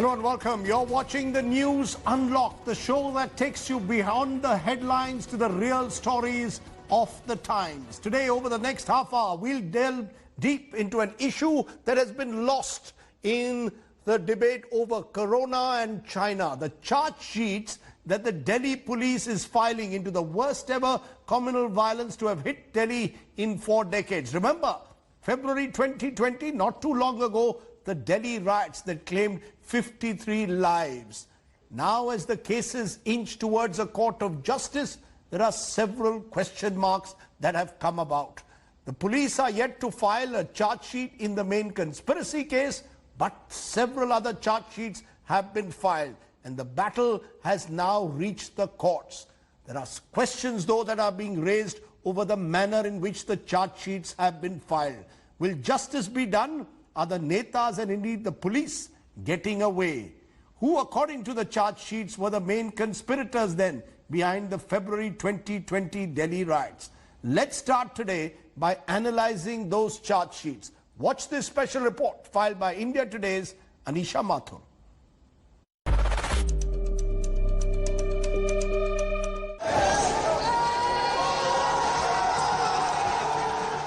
Hello and welcome. You're watching the News Unlocked, the show that takes you beyond the headlines to the real stories of the times. Today, over the next half hour, we'll delve deep into an issue that has been lost in the debate over Corona and China. The charge sheets that the Delhi police is filing into the worst ever communal violence to have hit Delhi in 4 decades. Remember, February 2020, not too long ago, the Delhi riots that claimed 53 lives. Now, as the cases inch towards a court of justice, there are several question marks that have come about. The police are yet to file a charge sheet in the main conspiracy case, but several other charge sheets have been filed, and the battle has now reached the courts. There are questions, though, that are being raised over the manner in which the charge sheets have been filed. Will justice be done? Are the netas and indeed the police getting away? Who, according to the charge sheets, were the main conspirators then behind the February 2020 Delhi riots? Let's start today by analyzing those charge sheets. Watch this special report filed by India Today's Anisha Mathur.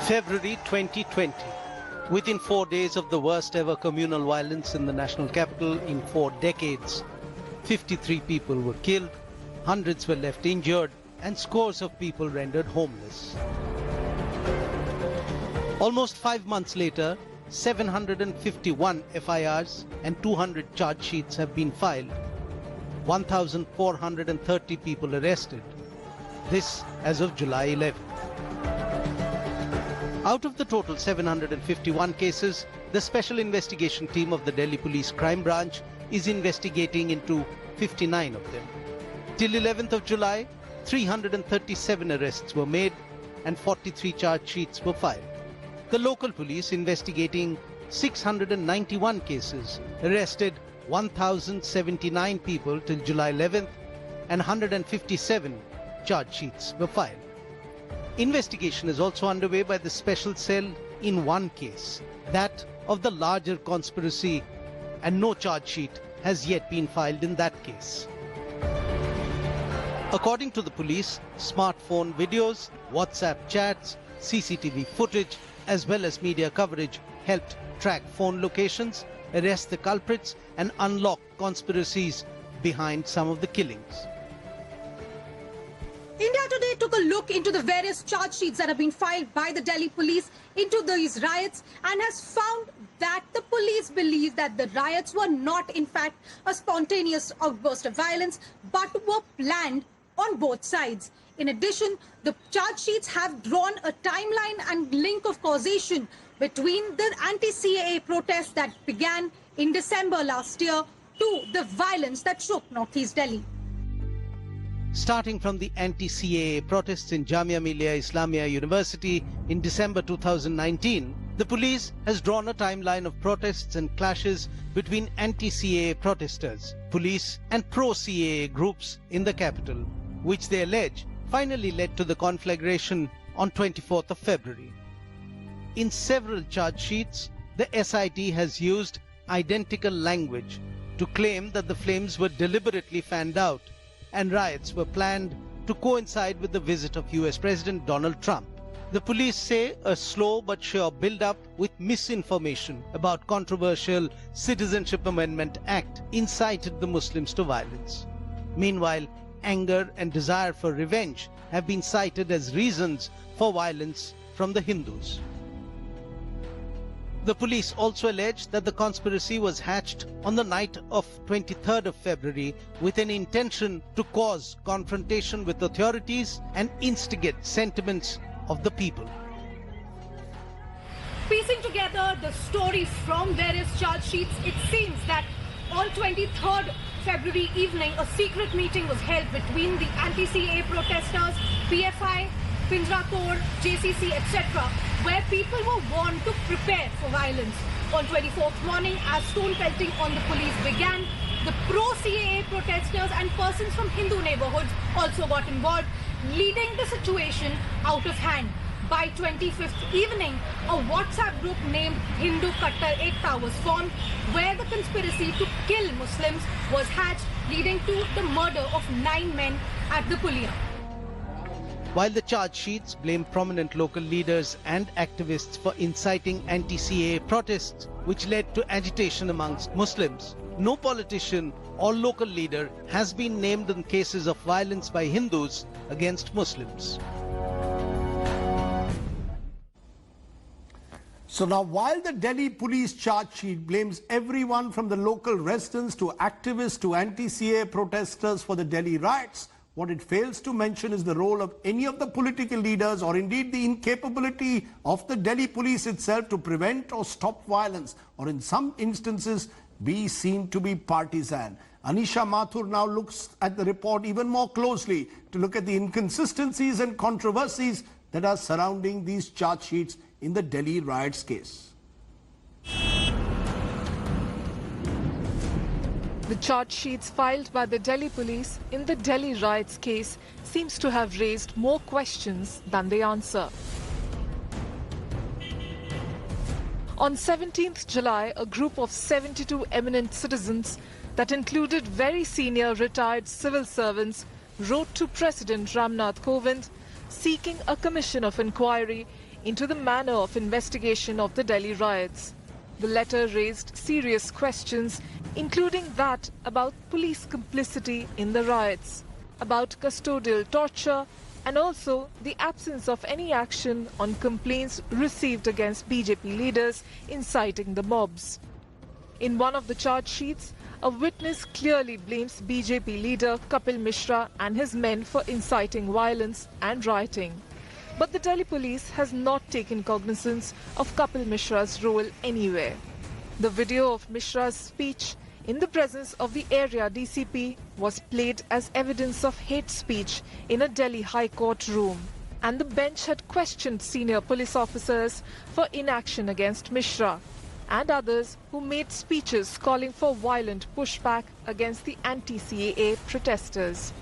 February 2020. Within 4 days of the worst ever communal violence in the national capital in 4 decades, 53 people were killed, hundreds were left injured, and scores of people rendered homeless. Almost 5 months later, 751 FIRs and 200 charge sheets have been filed, 1,430 people arrested. This as of July 11th. Out of the total 751 cases, the Special Investigation Team of the Delhi Police Crime Branch is investigating into 59 of them. Till 11th of July, 337 arrests were made and 43 charge sheets were filed. The local police investigating 691 cases arrested 1,079 people till July 11th and 157 charge sheets were filed. Investigation is also underway by the special cell in one case, that of the larger conspiracy, and no charge sheet has yet been filed in that case. According to the police, smartphone videos, WhatsApp chats, CCTV footage, as well as media coverage helped track phone locations, arrest the culprits, and unlock conspiracies behind some of the killings. India Today took a look into the various charge sheets that have been filed by the Delhi police into these riots and has found that the police believe that the riots were not in fact a spontaneous outburst of violence but were planned on both sides. In addition, the charge sheets have drawn a timeline and link of causation between the anti-CAA protests that began in December last year to the violence that shook Northeast Delhi. Starting from the anti-CAA protests in Jamia Millia Islamia University in December 2019, the police has drawn a timeline of protests and clashes between anti-CAA protesters, police and pro-CAA groups in the capital, which they allege finally led to the conflagration on 24th of February. In several charge sheets, the SIT has used identical language to claim that the flames were deliberately fanned out and riots were planned to coincide with the visit of US President Donald Trump. The police say a slow but sure build-up with misinformation about controversial Citizenship Amendment Act incited the Muslims to violence. Meanwhile, anger and desire for revenge have been cited as reasons for violence from the Hindus. The police also allege that the conspiracy was hatched on the night of 23rd of February with an intention to cause confrontation with authorities and instigate sentiments of the people. Piecing together the story from various charge sheets, it seems that on 23rd February evening, a secret meeting was held between the anti-CAA protesters, PFI, Pinjra, JCC, etc., where people were warned to prepare for violence. On 24th morning, as stone pelting on the police began, the pro-CAA protesters and persons from Hindu neighborhoods also got involved, leading the situation out of hand. By 25th evening, a WhatsApp group named Hindu Kattar Ekta was formed, where the conspiracy to kill Muslims was hatched, leading to the murder of 9 men at the Pulia. While the charge sheets blame prominent local leaders and activists for inciting anti-CAA protests, which led to agitation amongst Muslims, no politician or local leader has been named in cases of violence by Hindus against Muslims. So now, while the Delhi police charge sheet blames everyone from the local residents to activists to anti-CAA protesters for the Delhi riots, what it fails to mention is the role of any of the political leaders or indeed the incapability of the Delhi police itself to prevent or stop violence, or in some instances be seen to be partisan. Anisha Mathur now looks at the report even more closely to look at the inconsistencies and controversies that are surrounding these charge sheets in the Delhi riots case. The charge sheets filed by the Delhi police in the Delhi riots case seems to have raised more questions than they answer. On 17th July, a group of 72 eminent citizens that included very senior retired civil servants wrote to President Ramnath Kovind seeking a commission of inquiry into the manner of investigation of the Delhi riots. The letter raised serious questions, including that about police complicity in the riots, about custodial torture, and also the absence of any action on complaints received against BJP leaders inciting the mobs. In one of the charge sheets, a witness clearly blames BJP leader Kapil Mishra and his men for inciting violence and rioting. But the Delhi police has not taken cognizance of Kapil Mishra's role anywhere. The video of Mishra's speech in the presence of the area DCP was played as evidence of hate speech in a Delhi High Court room, and the bench had questioned senior police officers for inaction against Mishra and others who made speeches calling for violent pushback against the anti-CAA protesters.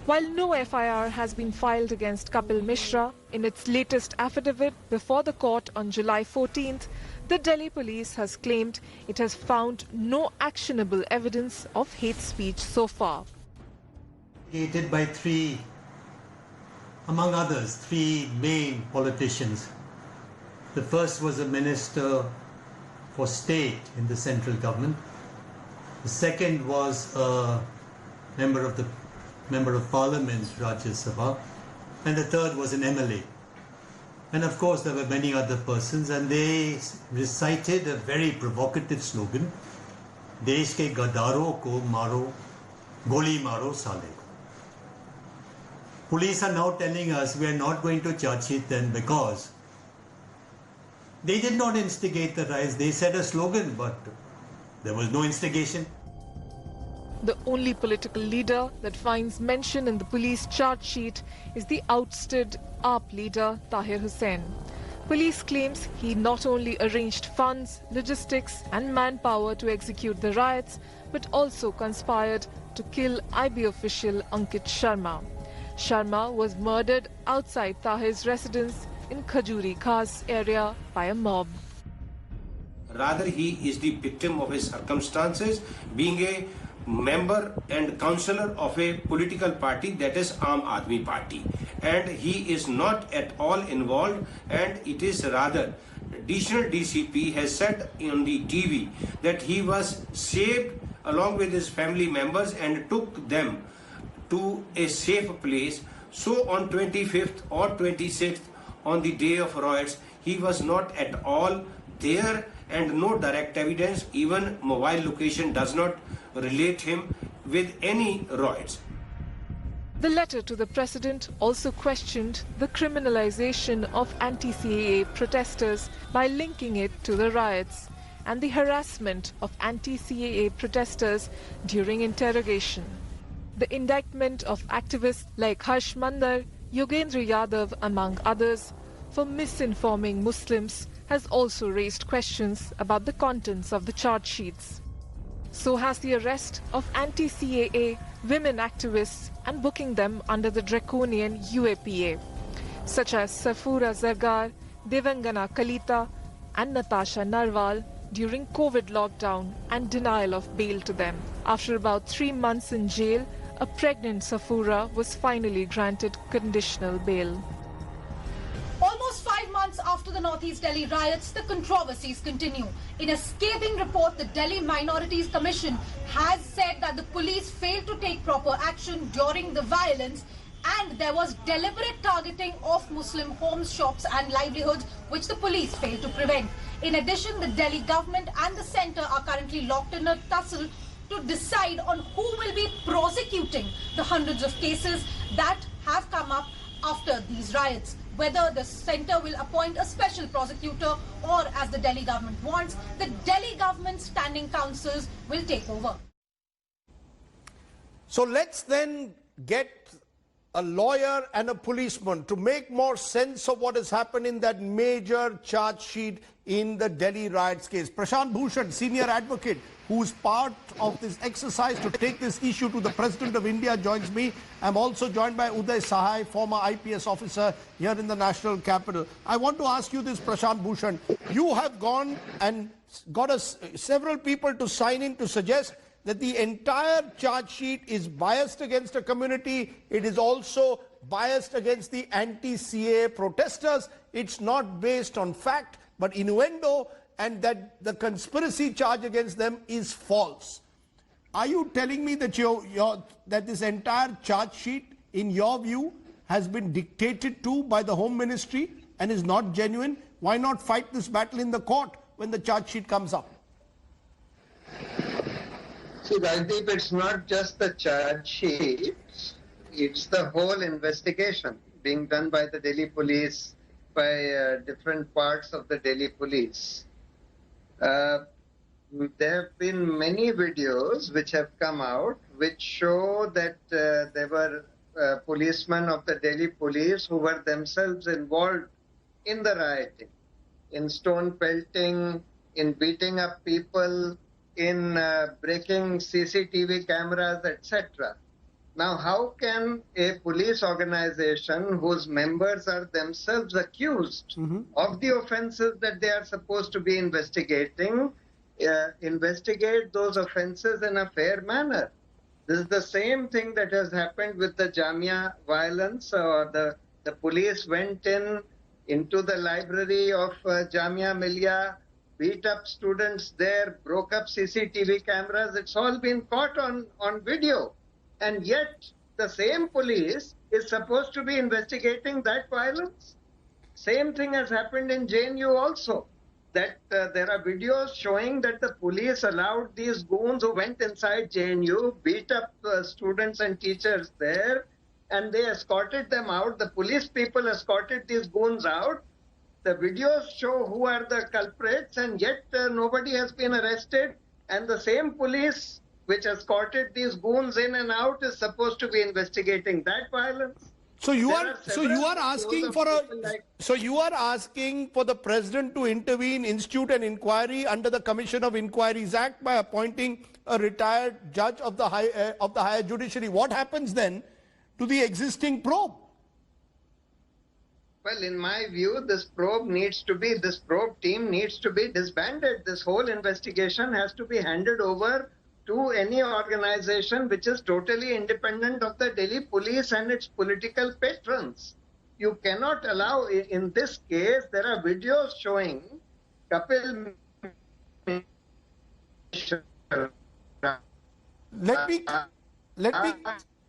While no FIR has been filed against Kapil Mishra, in its latest affidavit before the court on July 14th, the Delhi police has claimed it has found no actionable evidence of hate speech so far. Gated by three, among others, three main politicians. The first was a minister for state in the central government. The second was a member of Parliament, Rajya Sabha, and the third was an MLA. And of course there were many other persons, and they recited a very provocative slogan, Desh ke gadaro ko maro, goli maro sale. Police are now telling us we are not going to charge sheet them because they did not instigate the riots. They said a slogan, but there was no instigation. The only political leader that finds mention in the police charge sheet is the ousted AAP leader Tahir Hussain. Police claims he not only arranged funds, logistics and manpower to execute the riots, but also conspired to kill IB official Ankit Sharma. Sharma was murdered outside Tahir's residence in Khajuri Khas area by a mob. Rather, he is the victim of his circumstances, being a member and councillor of a political party, that is Aam Aadmi Party, and he is not at all involved, and it is rather additional DCP has said on the TV that he was saved along with his family members and took them to a safe place. So on 25th or 26th, on the day of riots, he was not at all there, and no direct evidence, even mobile location, does not relate him with any riots. The letter to the president also questioned the criminalization of anti-CAA protesters by linking it to the riots and the harassment of anti-CAA protesters during interrogation. The indictment of activists like Harsh Mandar, Yogendra Yadav among others for misinforming Muslims has also raised questions about the contents of the charge sheets. So has the arrest of anti-CAA women activists and booking them under the draconian UAPA, such as Safura Zargar, Devangana Kalita and Natasha Narwal, during COVID lockdown and denial of bail to them. After about 3 months in jail, a pregnant Safura was finally granted conditional bail. Almost 5 months after the Northeast Delhi riots, the controversies continue. In a scathing report, the Delhi Minorities Commission has said that the police failed to take proper action during the violence and there was deliberate targeting of Muslim homes, shops and livelihoods, which the police failed to prevent. In addition, the Delhi government and the centre are currently locked in a tussle to decide on who will be prosecuting the hundreds of cases that have come up after these riots. Whether the centre will appoint a special prosecutor or, as the Delhi government wants, the Delhi government standing councils will take over. So let's then get a lawyer and a policeman to make more sense of what has happened in that major charge sheet in the Delhi riots case. Prashant Bhushan, senior advocate, who's part of this exercise to take this issue to the President of India, joins me. I'm also joined by Uday Sahai, former IPS officer here in the national capital. I want to ask you this, Prashant Bhushan. You have gone and got us several people to sign in to suggest that the entire charge sheet is biased against a community. It is also biased against the anti-CAA protesters. It's not based on fact, but innuendo, and that the conspiracy charge against them is false. Are you telling me that that this entire charge sheet, in your view, has been dictated to by the Home Ministry and is not genuine? Why not fight this battle in the court when the charge sheet comes up? See, Rajdeep, it's not just the charge sheet, it's the whole investigation being done by the Delhi police, by different parts of the Delhi police. There have been many videos which have come out which show that there were policemen of the Delhi police who were themselves involved in the rioting, in stone pelting, in beating up people, in breaking CCTV cameras, etc. Now, how can a police organization whose members are themselves accused of the offenses that they are supposed to be investigating, investigate those offenses in a fair manner? This is the same thing that has happened with the Jamia violence. The police went into the library of Jamia Millia, beat up students there, broke up CCTV cameras. It's all been caught on video. And yet, the same police is supposed to be investigating that violence. Same thing has happened in JNU also. That there are videos showing that the police allowed these goons who went inside JNU, beat up students and teachers there, and they escorted them out. The police people escorted these goons out. The videos show who are the culprits, and yet nobody has been arrested. And the same police which escorted these goons in and out is supposed to be investigating that violence. So you are asking for the president to intervene, institute an inquiry under the Commission of Inquiries Act by appointing a retired judge of the higher judiciary. What happens then to the existing probe? Well, in my view, this probe team needs to be disbanded. This whole investigation has to be handed over to any organization which is totally independent of the Delhi police and its political patrons. You cannot allow, in this case, there are videos showing Kapil.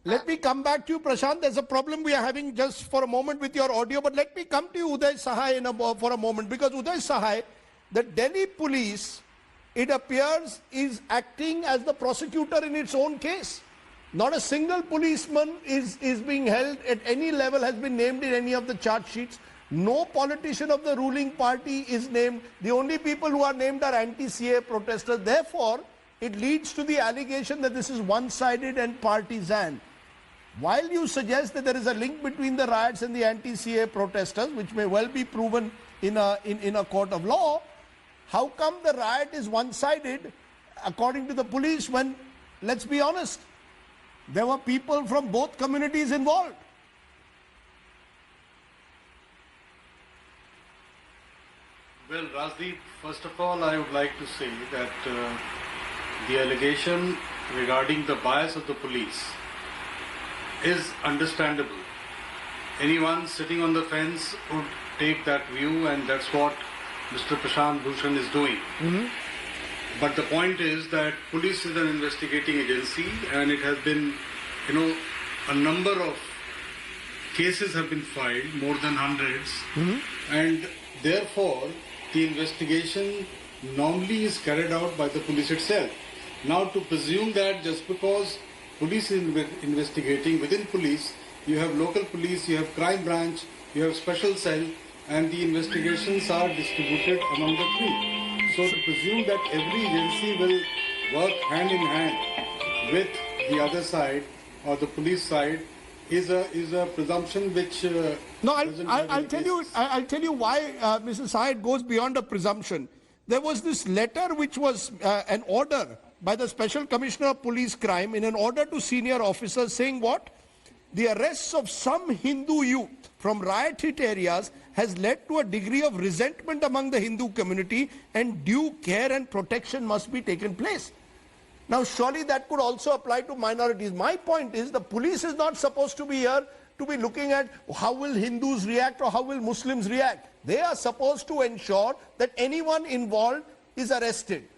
Let me come back to you, Prashant. There's a problem we are having just for a moment with your audio, but let me come to you, Uday Sahai, for a moment, because Uday Sahai, the Delhi police, it appears, is acting as the prosecutor in its own case. Not a single policeman is being held at any level, has been named in any of the charge sheets. No politician of the ruling party is named. The only people who are named are anti-CAA protesters. Therefore, it leads to the allegation that this is one-sided and partisan. While you suggest that there is a link between the riots and the anti-CAA protesters, which may well be proven in a court of law, how come the riot is one-sided, according to the police, when, let's be honest, there were people from both communities involved? Well, Rajdeep, first of all, I would like to say that the allegation regarding the bias of the police is understandable. Anyone sitting on the fence would take that view, and that's what Mr. Prashant Bhushan is doing. But the point is that police is an investigating agency, and it has been, a number of cases have been filed, more than hundreds, and therefore the investigation normally is carried out by the police itself. Now, to presume that just because police is investigating, within police you have local police, you have crime branch, you have special cell, and the investigations are distributed among the three. So to presume that every agency will work hand in hand with the other side or the police side is a presumption which No, I'll tell you why Mr. Syed goes beyond a presumption. There was this letter which was an order by the Special Commissioner of Police Crime in an order to senior officers saying what? The arrests of some Hindu youth from riot hit areas has led to a degree of resentment among the Hindu community, and due care and protection must be taken place. Now, surely that could also apply to minorities. My point is the police is not supposed to be here to be looking at how will Hindus react or how will Muslims react. They are supposed to ensure that anyone involved is arrested.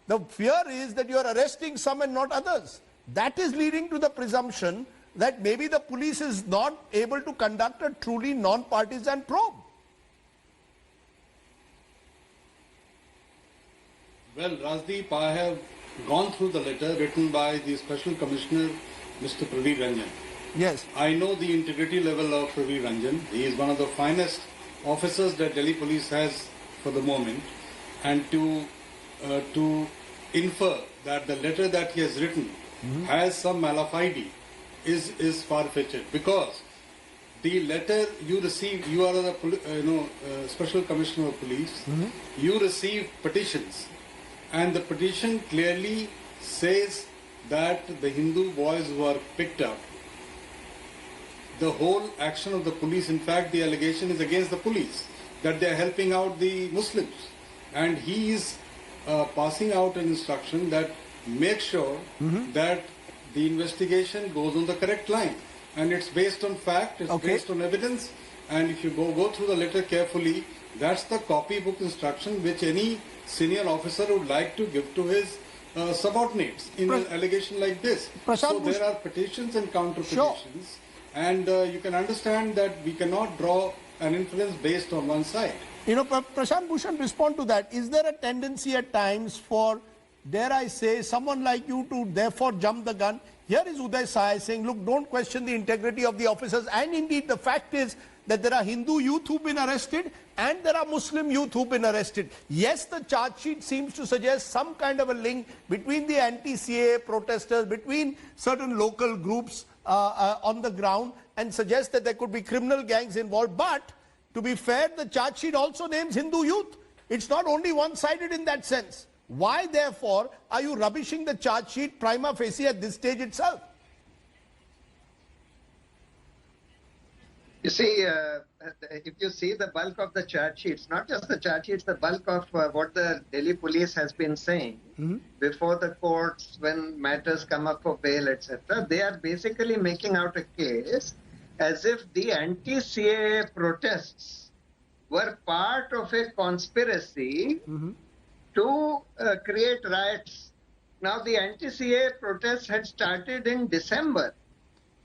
The fear is that you are arresting some and not others. That is leading to the presumption that maybe the police is not able to conduct a truly non-partisan probe. Well, Rajdeep, I have gone through the letter written by the Special Commissioner, Mr. Praveer Ranjan. Yes. I know the integrity level of Praveer Ranjan. He is one of the finest officers that Delhi Police has for the moment. And to infer that the letter that he has written has some malafide is far-fetched, because the letter you receive, you are the Special Commissioner of Police, you receive petitions, and the petition clearly says that the Hindu boys who are picked up, the whole action of the police, in fact the allegation is against the police, that they are helping out the Muslims, and he is passing out an instruction that make sure that the investigation goes on the correct line, and it's based on fact, it's based on evidence, and if you go through the letter carefully, that's the copybook instruction which any senior officer would like to give to his subordinates in an allegation like this. So there are petitions and counter petitions, and you can understand that we cannot draw an inference based on one side. Prashant Bhushan, respond to that. Is there a tendency at times for, dare I say, someone like you to therefore jump the gun? Here is Uday Sai saying, look, don't question the integrity of the officers. And indeed, the fact is that there are Hindu youth who've been arrested and there are Muslim youth who've been arrested. Yes, the charge sheet seems to suggest some kind of a link between the anti-CAA protesters, between certain local groups on the ground, and suggests that there could be criminal gangs involved. But to be fair, the charge sheet also names Hindu youth. It's not only one-sided in that sense. Why, therefore, are you rubbishing the charge sheet prima facie at this stage itself? You see, if you see the bulk of the charge sheets, not just the charge sheets, the bulk of what the Delhi police has been saying before the courts when matters come up for bail, etc., they are basically making out a case as if the anti-CAA protests were part of a conspiracy to create riots. Now, the anti-CAA protests had started in December,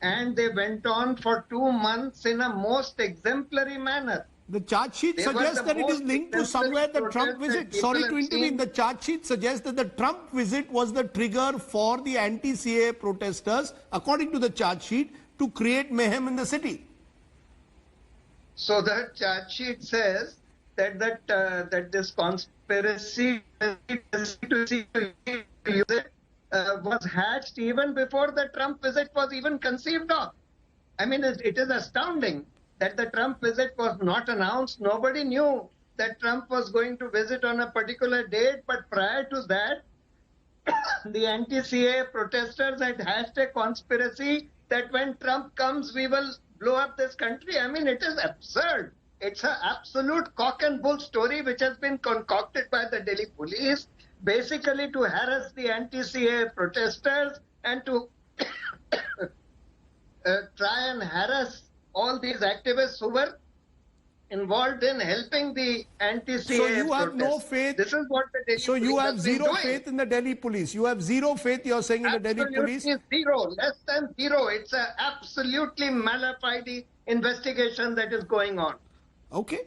and they went on for 2 months in a most exemplary manner. The charge sheet suggests that it is linked to somewhere the Trump visit. Sorry to intervene. The charge sheet suggests that the Trump visit was the trigger for the anti-CAA protesters, according to the charge sheet, to create mayhem in the city. So the charge sheet says that that this conspiracy was hatched even before the Trump visit was even conceived of. I mean, it is astounding that the Trump visit was not announced. Nobody knew that Trump was going to visit on a particular date, but prior to that, the anti-CAA protesters had hatched a conspiracy that when Trump comes, we will blow up this country. I mean, it is absurd. It's an absolute cock and bull story which has been concocted by the Delhi police, basically to harass the anti-CAA protesters and to try and harass all these activists who were involved in helping the anti-CAA So you have protest. no faith. This is what the Delhi So you police have has been zero doing. faith in the Delhi police. You have zero faith, you're saying, in the Delhi police. Absolutely zero, less than zero. It's an absolutely malafide investigation that is going on. Okay.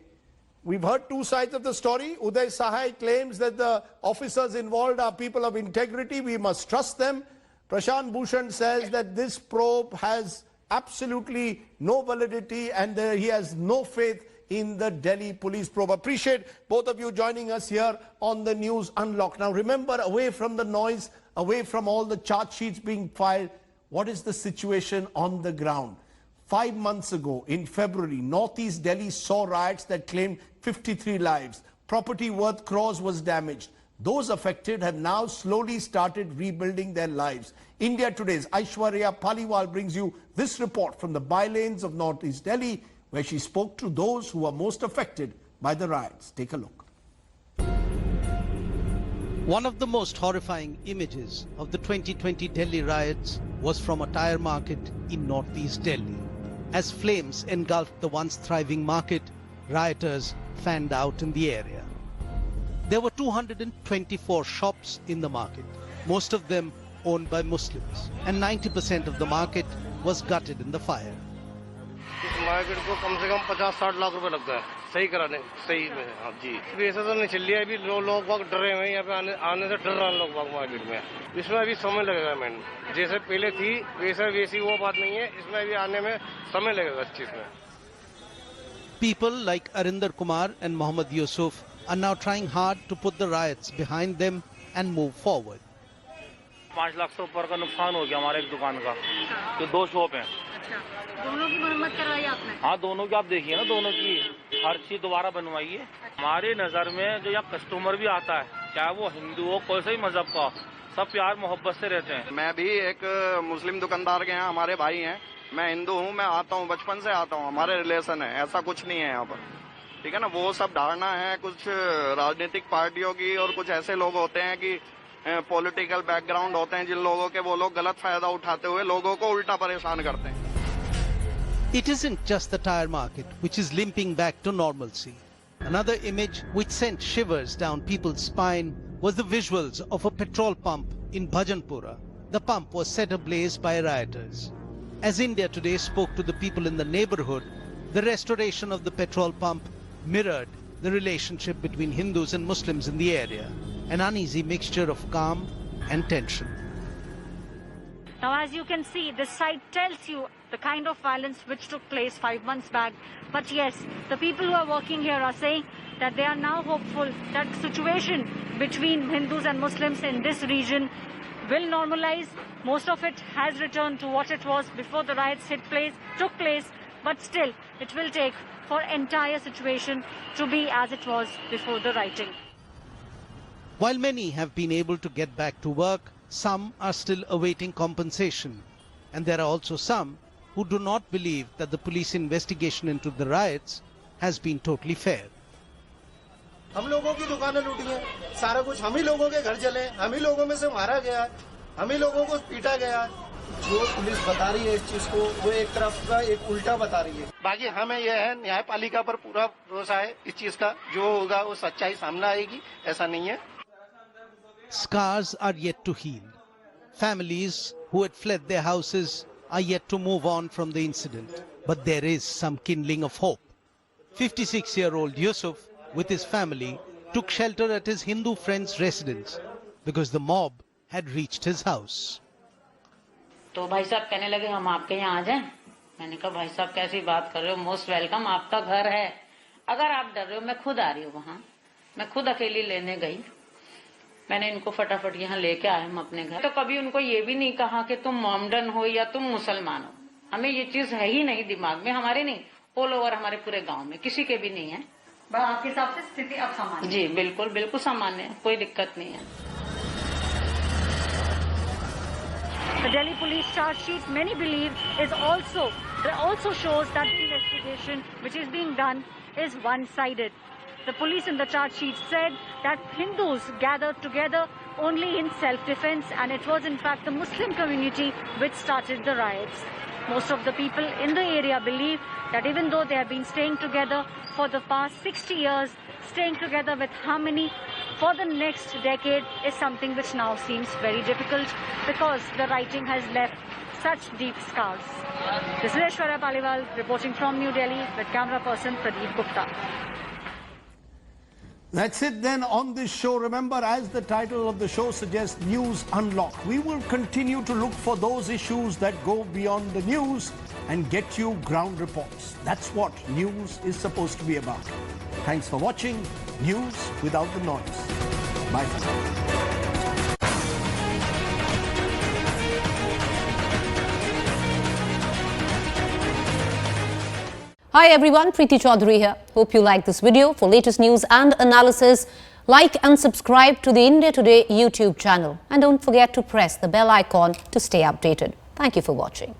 We've heard two sides of the story. Uday Sahai claims that the officers involved are people of integrity. We must trust them. Prashant Bhushan says that this probe has absolutely no validity and he has no faith in the Delhi police probe. Appreciate both of you joining us here on the News Unlocked. Now remember, away from the noise, away from all the charge sheets being filed, what is the situation on the ground? 5 months ago, in February, Northeast Delhi saw riots that claimed 53 lives. Property worth crores was damaged. Those affected have now slowly started rebuilding their lives. India Today's Aishwarya Paliwal brings you this report from the bylanes of Northeast Delhi, where she spoke to those who were most affected by the riots. Take a look. One of the most horrifying images of the 2020 Delhi riots was from a tyre market in Northeast Delhi. As flames engulfed the once thriving market, rioters fanned out in the area. There were 224 shops in the market, most of them owned by Muslims, and 90% of the market was gutted in the fire. इस market को कम से कम 50-60 लाख रुपए लगता है सही कराने सही में हाँ जी वैसे तो नहीं चल रही है अभी लोग बाग डरे हुए हैं यहाँ पे आने से डर रहे हैं लोग बाग मार्केट में इसमें अभी समय लगेगा मैडम जैसे पहले थी वैसी वो बात नहीं है इसमें अभी आने में समय लगेगा इस चीज में People like Arinder Kumar and Mohammad Yusuf are now trying hard to put the riots behind them and move forward. 5 lakh से ऊपर का नुकसान हो गया हमारे एक दुकान का जो 2 शॉप हैं दोनों की मरम्मत करवाई आपने? हाँ दोनों की आप देखिए ना दोनों की हर चीज दोबारा बनवाई है हमारे नजर में जो यहाँ कस्टमर भी आता है चाहे वो हिंदू हो कोई सा ही मजहब का सब प्यार मोहब्बत से रहते हैं मैं भी एक मुस्लिम दुकानदार के यहाँ हमारे भाई हैं मैं हिंदू हूँ मैं आता हूँ बचपन से आता हूँ हमारे रिलेशन है ऐसा कुछ नहीं है यहाँ पर ठीक है ना वो सब धारणा है कुछ राजनीतिक पार्टियों की और कुछ ऐसे लोग होते हैं कि पॉलिटिकल बैकग्राउंड होते हैं जिन लोगों के वो लोग गलत फायदा उठाते हुए लोगों को उल्टा परेशान करते हैं It isn't just the tyre market which is limping back to normalcy. Another image which sent shivers down people's spine was the visuals of a petrol pump in Bhajanpura. The pump was set ablaze by rioters. As India Today spoke to the people in the neighborhood, the restoration of the petrol pump mirrored the relationship between Hindus and Muslims in the area, an uneasy mixture of calm and tension. Now, as you can see, this site tells you the kind of violence which took place 5 months back. But yes, the people who are working here are saying that they are now hopeful that the situation between Hindus and Muslims in this region will normalize. Most of it has returned to what it was before the riots took place, but still it will take for entire situation to be as it was before the rioting. While many have been able to get back to work, some are still awaiting compensation. And there are also some who do not believe that the police investigation into the riots has been totally fair. हम लोगों की दुकानें लूटी हैं सारा कुछ हम ही लोगों के घर चले हम ही लोगों में से मारा गया हम ही लोगों को पीटा गया जो पुलिस बता रही है इस चीज को वो एक तरफ का एक उल्टा बता रही है बाकी हमें यह है न्यायपालिका पर पूरा भरोसा है इस चीज का जो होगा वो सच्चाई सामने आएगी ऐसा नहीं है Scars are yet to heal. Families who had fled their houses are yet to move on from the incident. But there is some kindling of hope. 56-year-old Yusuf, with his family, took shelter at his Hindu friend's residence because the mob had reached his house. तो भाई साहब कहने लगे हम आपके यहाँ आ जाएं? मैंने कहा भाई साहब कैसी बात कर रहे हो मोस्ट वेलकम आपका घर है अगर आप डर रहे हो मैं खुद आ रही हूँ वहाँ मैं खुद अकेली लेने गई मैंने इनको फटाफट यहाँ लेके आए हम अपने घर तो कभी उनको ये भी नहीं कहा कि तुम मोमडन हो या तुम मुसलमान हो हमें ये चीज है ही नहीं दिमाग में हमारे नहीं ऑल ओवर हमारे पूरे गांव में किसी के भी नहीं है आपके हिसाब से स्थिति अब सामान्य जी बिल्कुल बिल्कुल सामान्य है कोई दिक्कत नहीं है The Delhi police charge sheet, many believe, also shows that the investigation which is being done is one-sided. The police in the charge sheet said that Hindus gathered together only in self-defense, and it was in fact the Muslim community which started the riots. Most of the people in the area believe that even though they have been staying together for the past 60 years, staying together with harmony for the next decade is something which now seems very difficult because the rioting has left such deep scars. This is Aishwarya Paliwal reporting from New Delhi with camera person Pradeep Gupta. That's it then on this show. Remember, as the title of the show suggests, News Unlocked. We will continue to look for those issues that go beyond the news and get you ground reports. That's what news is supposed to be about. Thanks for watching News Without the Noise. Bye for now. Hi everyone, Preeti Chaudhary here. Hope you like this video. For latest news and analysis, like and subscribe to the India Today YouTube channel. And don't forget to press the bell icon to stay updated. Thank you for watching.